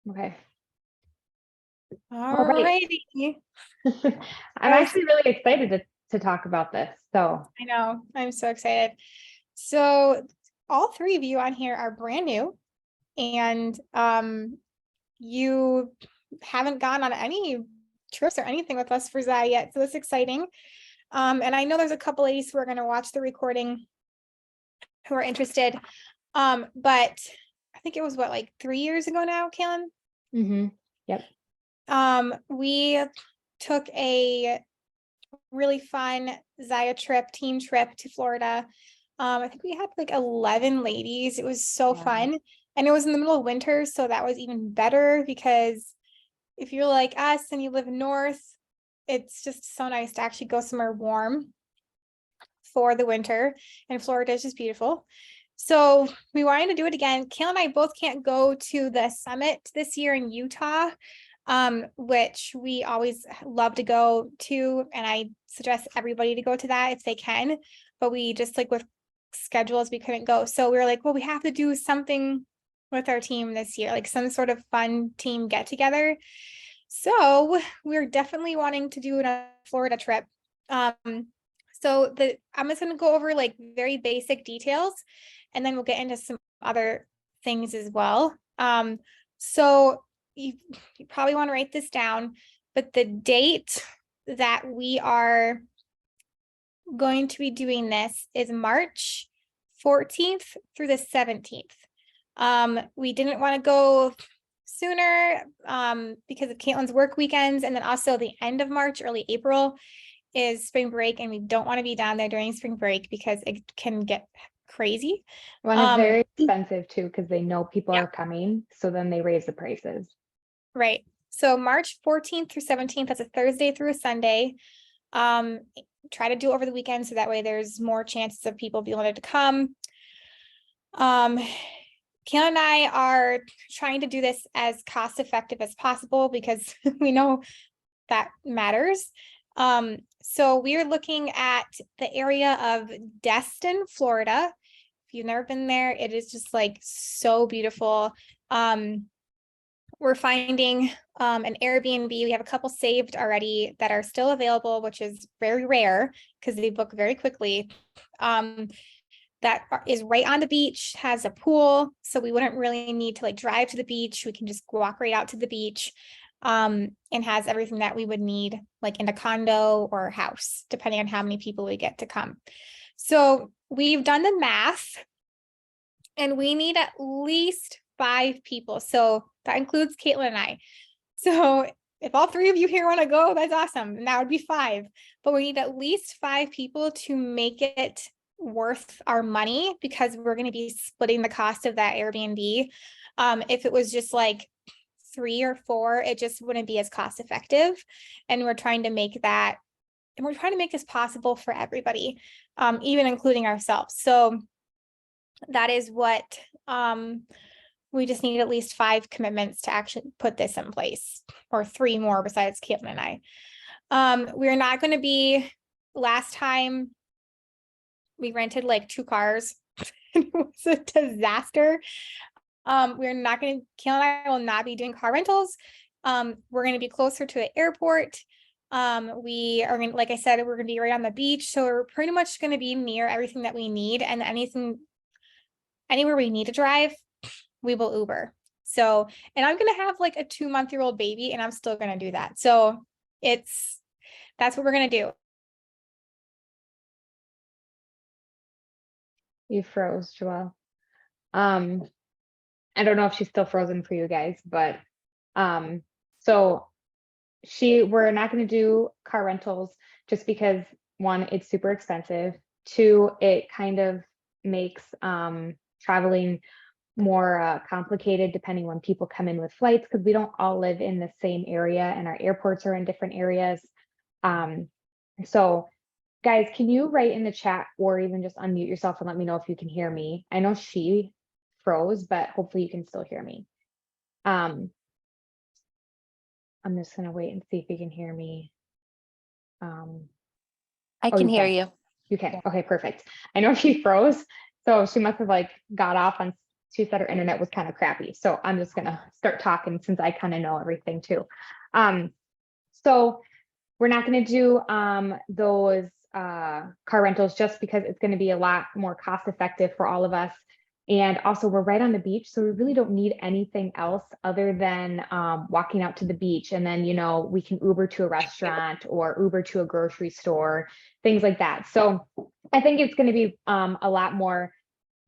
Okay. All righty. I'm actually really excited to talk about this. So I know, I'm so excited. So all three of you on here are brand new, and you haven't gone on any trips or anything with us for Zai yet, so that's exciting. And I know there's a couple ladies who are going to watch the recording who are interested. But I think it was like 3 years ago now, Kaylin. Yep. We took a really fun Zaya team trip to Florida. I think we had like 11 ladies. It was so fun. And it was in the middle of winter, so that was even better, because if you're like us and you live north, it's just so nice to actually go somewhere warm for the winter, and Florida is just beautiful. So we wanted to do it again. Kayla and I both can't go to the summit this year in Utah, which we always love to go to, and I suggest everybody to go to that if they can, but we just, like, with schedules, we couldn't go. So we were like, well, we have to do something with our team this year, like some sort of fun team get together. So we're definitely wanting to do a Florida trip. So I'm just going to go over like very basic details, and then we'll get into some other things as well. So you probably want to write this down, but the date that we are going to be doing this is March 14th through the 17th. We didn't want to go sooner because of Caitlin's work weekends, and then also the end of March, early April is spring break, and we don't want to be down there during spring break because it can get crazy. Well, it's very expensive too, because they know people are coming, so then they raise the prices. Right. So March 14th through 17th, that's a Thursday through a Sunday. Try to do it over the weekend, so that way there's more chances of people being able to come. Kayla and I are trying to do this as cost effective as possible, because we know that matters. So we are looking at the area of Destin, Florida. If you've never been there, it is just like so beautiful. We're finding an Airbnb. We have a couple saved already that are still available, which is very rare because they book very quickly. That is right on the beach, has a pool, so we wouldn't really need to like drive to the beach. We can just walk right out to the beach, and has everything that we would need, like in a condo or house, depending on how many people we get to come. So we've done the math, and we need at least 5 people. So that includes Caitlin and I. So if all 3 of you here want to go, that's awesome. And that would be 5. But we need at least 5 people to make it worth our money, because we're going to be splitting the cost of that Airbnb. If it was just like 3 or 4, it just wouldn't be as cost effective. And we're trying to make that, and we're trying to make this possible for everybody, even including ourselves. So that is what we just need at least 5 commitments to actually put this in place, or 3 more besides Caitlin and I. We're not going to be, last time we rented like 2 cars. It was a disaster. We're not going to, Kayla and I will not be doing car rentals. We're going to be closer to the airport. We are going to, like I said, we're going to be right on the beach. So we're pretty much going to be near everything that we need, and anywhere we need to drive, we will Uber. So, and I'm going to have like a 2-month-old baby, and I'm still going to do that. So that's what we're going to do. You froze, Joelle. I don't know if she's still frozen for you guys, but so we're not going to do car rentals just because, 1, it's super expensive. 2, it kind of makes traveling more complicated depending when people come in with flights, because we don't all live in the same area and our airports are in different areas. So guys, can you write in the chat, or even just unmute yourself and let me know if you can hear me? I know she froze, but hopefully you can still hear me. I'm just gonna wait and see if you can hear me. I can hear you. You can. Okay, perfect. I know she froze, so she must have like got off on she said her internet was kind of crappy. So I'm just gonna start talking since I kind of know everything too. So we're not gonna do those car rentals just because it's gonna be a lot more cost effective for all of us. And also we're right on the beach, so we really don't need anything else other than walking out to the beach. And then, you know, we can Uber to a restaurant or Uber to a grocery store, things like that. So I think it's going to be a lot more,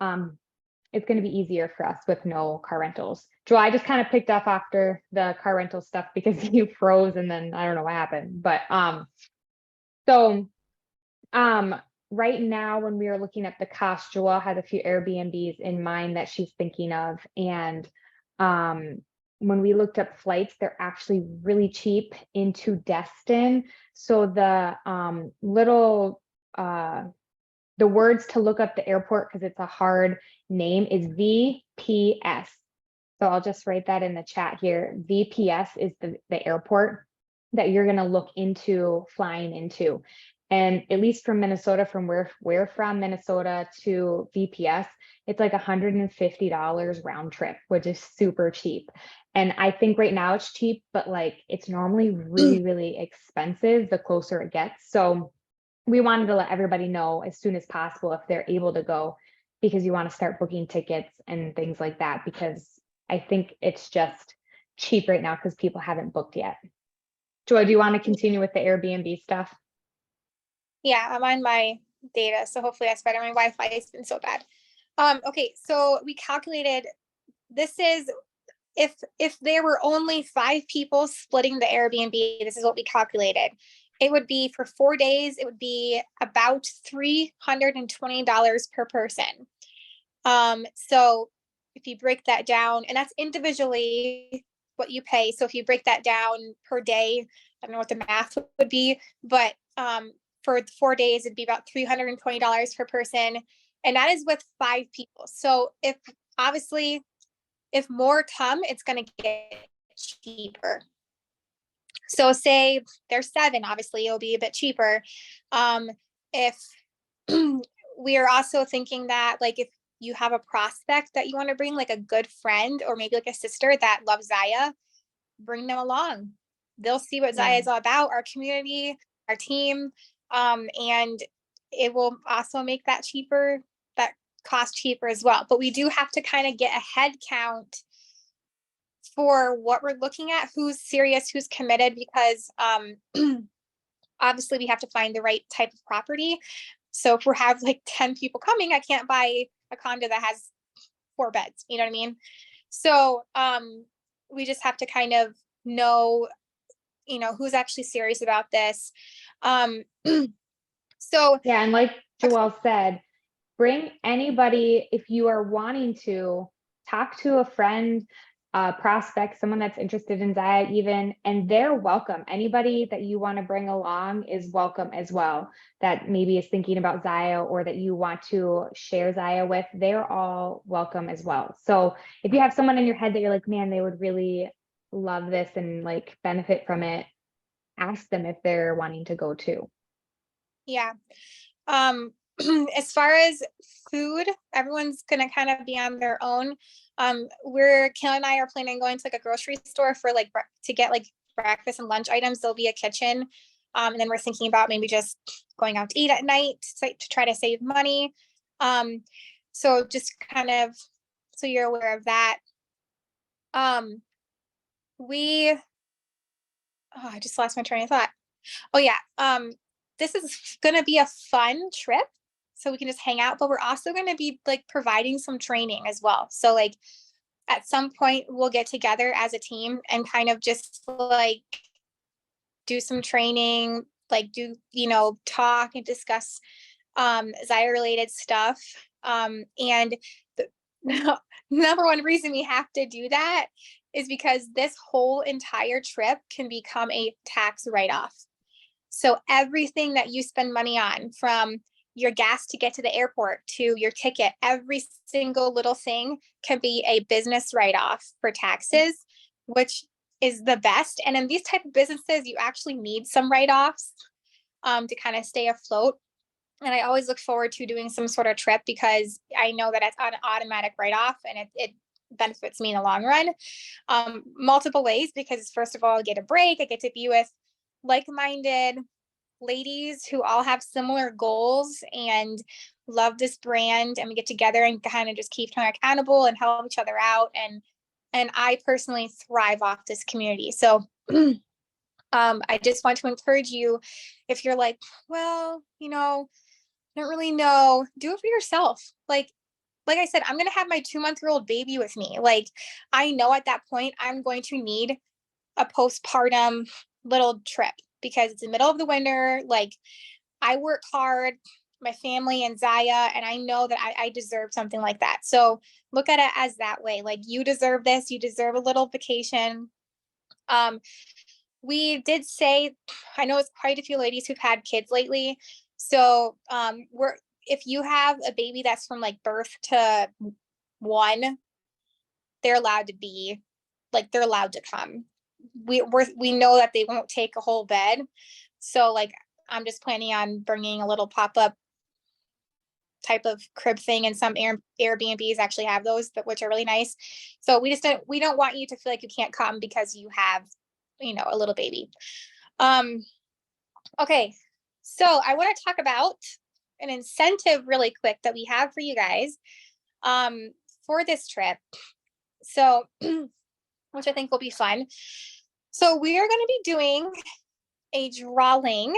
it's going to be easier for us with no car rentals. Joel, I just kind of picked up after the car rental stuff because you froze and then I don't know what happened. But so right now, when we are looking at the cost, Joelle has a few Airbnbs in mind that she's thinking of. And when we looked up flights, they're actually really cheap into Destin. So the the words to look up the airport, because it's a hard name, is VPS. So I'll just write that in the chat here. VPS is the airport that you're going to look into flying into. And at least from Minnesota, from where we're from, Minnesota to VPS, it's like $150 round trip, which is super cheap. And I think right now it's cheap, but like it's normally really, really expensive the closer it gets. So we wanted to let everybody know as soon as possible if they're able to go, because you want to start booking tickets and things like that, because I think it's just cheap right now because people haven't booked yet. Joy, do you want to continue with the Airbnb stuff? Yeah, I'm on my data, so hopefully that's better. My Wi-Fi has been so bad. Okay, so we calculated, this is if there were only 5 people splitting the Airbnb, this is what we calculated. It would be for 4 days, it would be about $320 per person. So if you break that down, and that's individually what you pay. So if you break that down per day, I don't know what the math would be, but for 4 days, it'd be about $320 per person. And that is with 5 people. So if obviously, if more come, it's going to get cheaper. So say there's 7, obviously it'll be a bit cheaper. If we are also thinking that like if you have a prospect that you want to bring, like a good friend or maybe like a sister that loves Zaya, bring them along. They'll see what Zaya is all about, our community, our team, and it will also make that cheaper, that cost cheaper as well. But we do have to kind of get a head count for what we're looking at, who's serious, who's committed, because obviously we have to find the right type of property. So if we have like 10 people coming, I can't buy a condo that has 4 beds, you know what I mean? So we just have to kind of know, you know, who's actually serious about this. So yeah, and like Joelle said, bring anybody if you are wanting to talk to a friend, prospect, someone that's interested in Zaya even, and they're welcome. Anybody that you want to bring along is welcome as well, that maybe is thinking about Zaya or that you want to share Zaya with, they're all welcome as well. So if you have someone in your head that you're like, man, they would really love this and like benefit from it, ask them if they're wanting to go too. yeah. As far as food, everyone's gonna kind of be on their own. Kayla and I are planning on going to like a grocery store for like to get like breakfast and lunch items. There'll be a kitchen. And then we're thinking about maybe just going out to eat at night to try to save money. So just kind of so you're aware of that. I just lost my train of thought. Oh yeah. This is gonna be a fun trip, so we can just hang out, but we're also gonna be like providing some training as well. So like at some point we'll get together as a team and kind of just like do some training, like do, you know, talk and discuss Zaya related stuff. And the number one reason we have to do that is because this whole entire trip can become a tax write-off. So everything that you spend money on, from your gas to get to the airport to your ticket, every single little thing can be a business write-off for taxes, which is the best. And in these type of businesses, you actually need some write-offs to kind of stay afloat. And I always look forward to doing some sort of trip because I know that it's an automatic write-off and it benefits me in the long run. Multiple ways, because first of all, I get a break. I get to be with like-minded ladies who all have similar goals and love this brand, and we get together and kind of just keep each other accountable and help each other out. And I personally thrive off this community. So I just want to encourage you, if you're like, well, I don't really know, do it for yourself. Like I said, I'm going to have my 2-month-old baby with me. Like, I know at that point I'm going to need a postpartum little trip because it's the middle of the winter. Like, I work hard, my family and Zaya, and I know that I deserve something like that. So look at it as that way. Like, you deserve this. You deserve a little vacation. We did say, I know it's quite a few ladies who've had kids lately. So if you have a baby that's from like birth to 1, they're allowed to come. We know that they won't take a whole bed. So like, I'm just planning on bringing a little pop-up type of crib thing, and some Airbnbs actually have those, which are really nice. So we don't want you to feel like you can't come because you have, a little baby. Okay. So I want to talk about an incentive really quick that we have for you guys, for this trip. So, which I think will be fun. So we are going to be doing a drawing,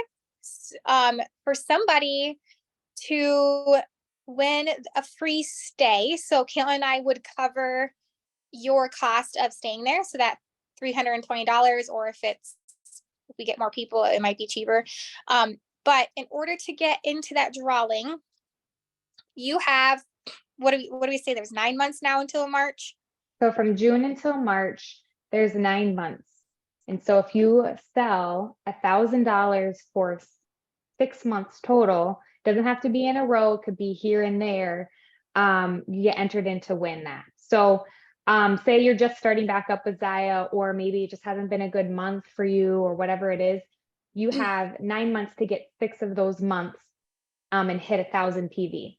for somebody to win a free stay. So Caitlin and I would cover your cost of staying there. So that $320, or if we get more people, it might be cheaper. But in order to get into that drawing, you have, what do we say? There's 9 months now until March. So from June until March, there's 9 months. And so if you sell $1,000 for 6 months total, doesn't have to be in a row, it could be here and there, you get entered in to win that. So say you're just starting back up with Zaya, or maybe it just hasn't been a good month for you, or whatever it is, you have 9 months to get 6 of those months and hit 1,000 PV,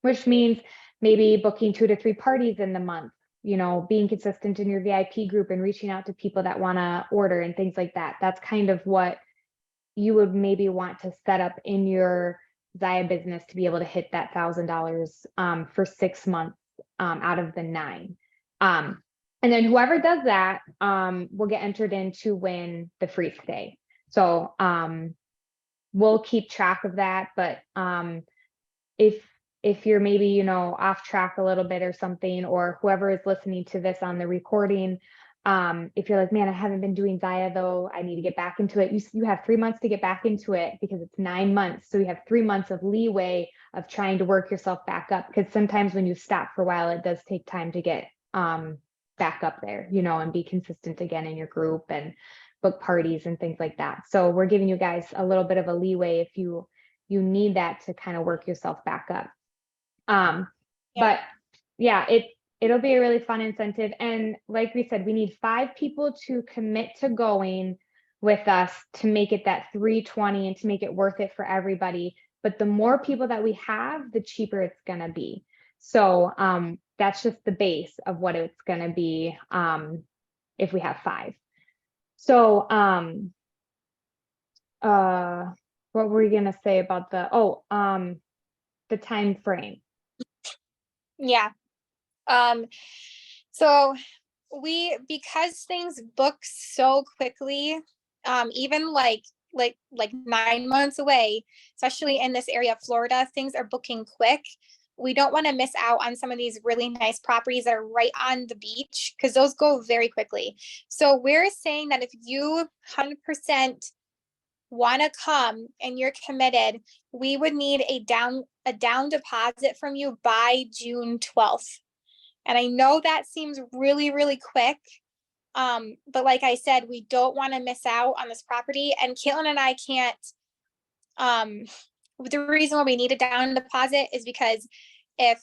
which means maybe booking 2 to 3 parties in the month, being consistent in your VIP group and reaching out to people that want to order and things like that. That's kind of what you would maybe want to set up in your Zaya business to be able to hit that $1,000 for 6 months out of the 9. And then whoever does that will get entered in to win the free stay. So we'll keep track of that. But if you're maybe, off track a little bit or something, or whoever is listening to this on the recording, if you're like, man, I haven't been doing Zaya though, I need to get back into it. You have 3 months to get back into it because it's 9 months. So you have 3 months of leeway of trying to work yourself back up. Because sometimes when you stop for a while, it does take time to get back up there, and be consistent again in your group and book parties and things like that. So we're giving you guys a little bit of a leeway if you need that to kind of work yourself back up. But yeah, it'll be a really fun incentive. And like we said, we need 5 people to commit to going with us to make it that 320 and to make it worth it for everybody. But the more people that we have, the cheaper it's going to be. So that's just the base of what it's going to be if we have 5. So what were you going to say about the time frame? Yeah. So because things book so quickly, even like 9 months away, especially in this area of Florida, things are booking quick. We don't want to miss out on some of these really nice properties that are right on the beach, because those go very quickly. So we're saying that if you 100% want to come and you're committed, we would need a down deposit from you by June 12th. And I know that seems really, really quick. But like I said, we don't want to miss out on this property. And Caitlin and I can't, the reason why we need a down deposit is because if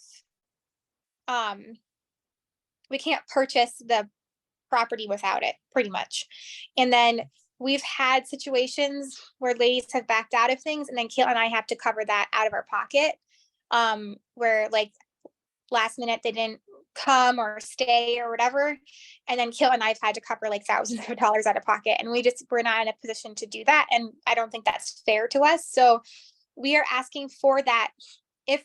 we can't purchase the property without it, pretty much. And then we've had situations where ladies have backed out of things, and then Kayla and I have to cover that out of our pocket. Where like last minute they didn't come or stay or whatever. And then Kayla and I've had to cover like thousands of dollars out of pocket. And we're not in a position to do that. And I don't think that's fair to us. So we are asking for that. If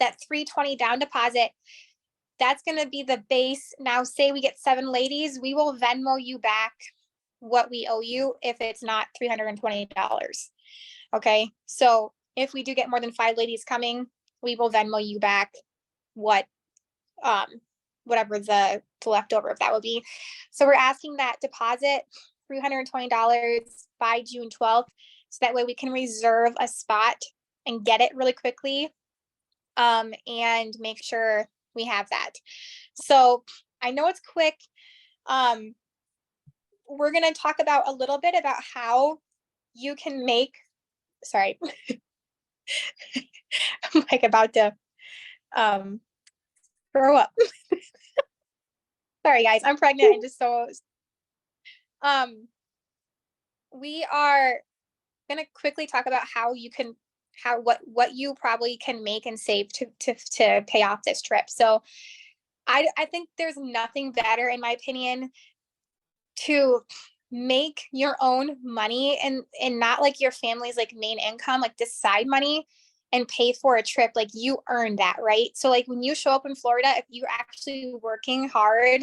that $320 down deposit, that's going to be the base. Now, say we get 7 ladies, we will Venmo you back what we owe you if it's not $320. Okay. So if we do get more than 5 ladies coming, we will Venmo you back what, whatever the leftover of that will be. So we're asking that deposit $320 by June 12th. So that way we can reserve a spot and get it really quickly. And make sure we have that. So I know it's quick. We're going to talk about a little bit about how you can make, sorry, I'm like about to throw up. Sorry guys, I'm pregnant and just so, we are going to quickly talk about how you can, what you probably can make and save to pay off this trip. So I think there's nothing better, in my opinion, to make your own money and not like your family's like main income, like this side money, and pay for a trip. Like you earn that, right? So like when you show up in Florida, if you're actually working hard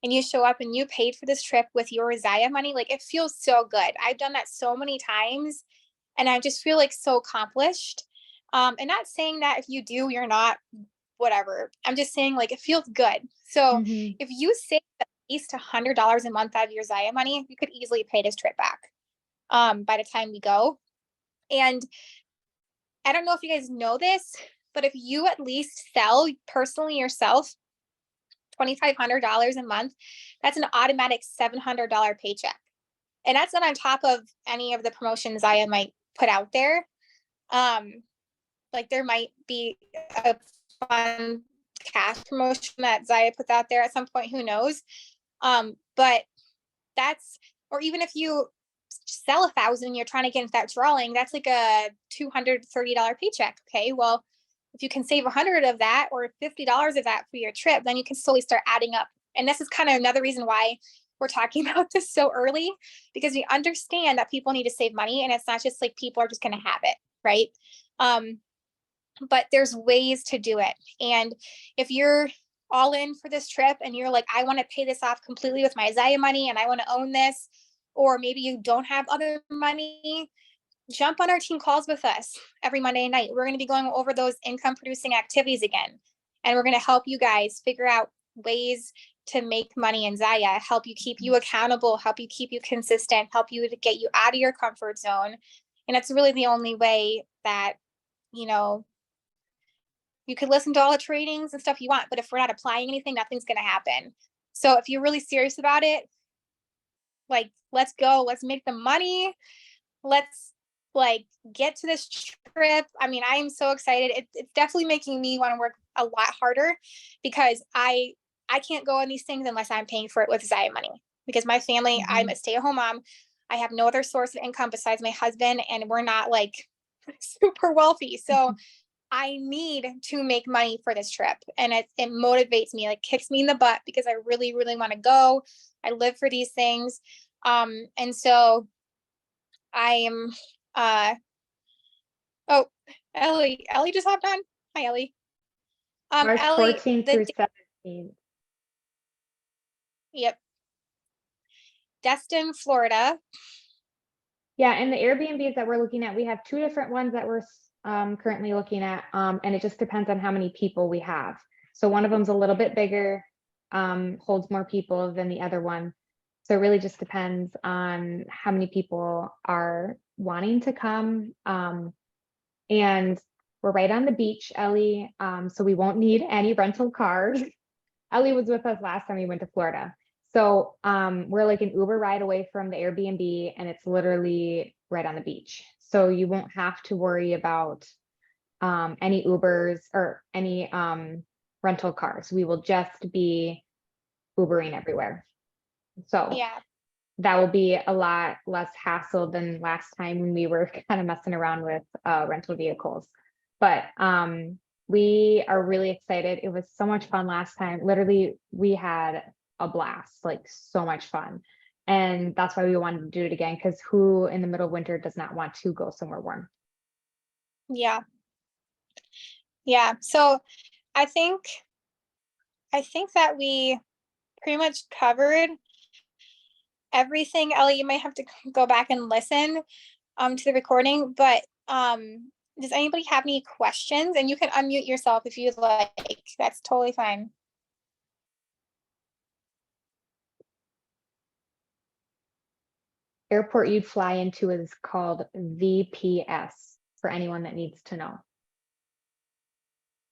and you show up and you paid for this trip with your Zaya money, like it feels so good. I've done that so many times and I just feel like so accomplished. And not saying that if you do, you're not whatever. I'm just saying like it feels good. So if you save at least $100 a month out of your Zaya money, you could easily pay this trip back by the time we go. And I don't know if you guys know this, but if you at least sell personally yourself $2,500 a month, that's an automatic $700 paycheck. And that's not on top of any of the promotions I might put out there. Like there might be a fun cash promotion that Zaya puts out there at some point, who knows? But that's, or even if you sell 1,000, you're trying to get into that drawing, that's like a $230 paycheck. Okay. Well, if you can save 100 of that or $50 of that for your trip, then you can slowly start adding up. And this is kind of another reason why we're talking about this so early, because we understand that people need to save money and it's not just like people are just going to have it. Right. But there's ways to do it. And if you're all in for this trip and you're like, I want to pay this off completely with my Zaya money and I want to own this, or maybe you don't have other money, jump on our team calls with us every Monday night. We're going to be going over those income producing activities again. And we're going to help you guys figure out ways to make money in Zaya, help you keep you accountable, help you keep you consistent, help you to get you out of your comfort zone. And it's really the only way that, you know, you could listen to all the trainings and stuff you want, but if we're not applying anything, nothing's going to happen. So if you're really serious about it, like, let's go, let's make the money. Let's like get to this trip. I mean, I am so excited. It's definitely making me want to work a lot harder because I can't go on these things unless I'm paying for it with Zaya money, because my family, I'm a stay-at-home mom. I have no other source of income besides my husband, and we're not like super wealthy. So I need to make money for this trip. And it motivates me, like kicks me in the butt, because I really, really want to go. I live for these things. And so I am, oh, Ellie just hopped on. Hi, Ellie. March Ellie, 14th through 17th. Yep. Destin, Florida. Yeah, and the Airbnbs that we're looking at, we have 2 different ones that we're currently looking at, and it just depends on how many people we have. So one of them's a little bit bigger, holds more people than the other one. So it really just depends on how many people are wanting to come. And we're right on the beach, Ellie, so we won't need any rental cars. Ellie was with us last time we went to Florida. So we're like an Uber ride away from the Airbnb, and it's literally right on the beach. So you won't have to worry about any Ubers or any rental cars. We will just be Ubering everywhere. So Yeah. that will be a lot less hassle than last time when we were kind of messing around with rental vehicles. But we are really excited. It was so much fun last time. Literally, we had a blast, like so much fun. And that's why we wanted to do it again, because who in the middle of winter does not want to go somewhere warm? Yeah. Yeah. So I think that we pretty much covered everything. Ellie, you might have to go back and listen to the recording, but does anybody have any questions? And you can unmute yourself if you'd like. That's totally fine. Airport you'd fly into is called VPS, for anyone that needs to know.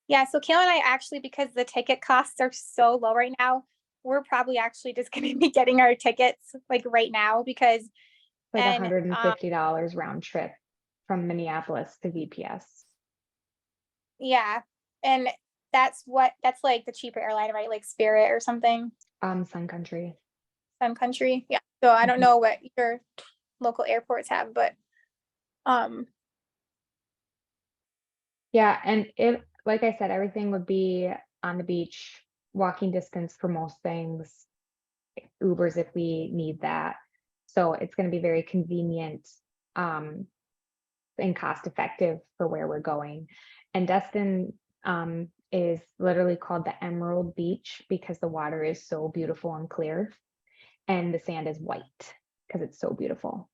Yeah, so Kayla and I actually, because the ticket costs are so low right now, we're probably actually just going to be getting our tickets like right now because Like and $150 round trip from Minneapolis to VPS. yeah, and that's like the cheaper airline, right? Like Spirit or something. Sun Country. Sun Country. Yeah. So I don't know what your local airports have, but Yeah, and it, like I said, everything would be on the beach, walking distance for most things, Ubers if we need that. So it's going to be very convenient and cost effective for where we're going. And Destin is literally called the Emerald Beach because the water is so beautiful and clear, and the sand is white because it's so beautiful.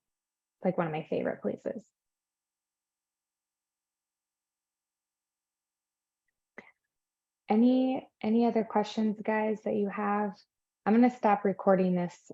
It's like one of my favorite places. Any other questions, guys, that you have? I'm gonna stop recording this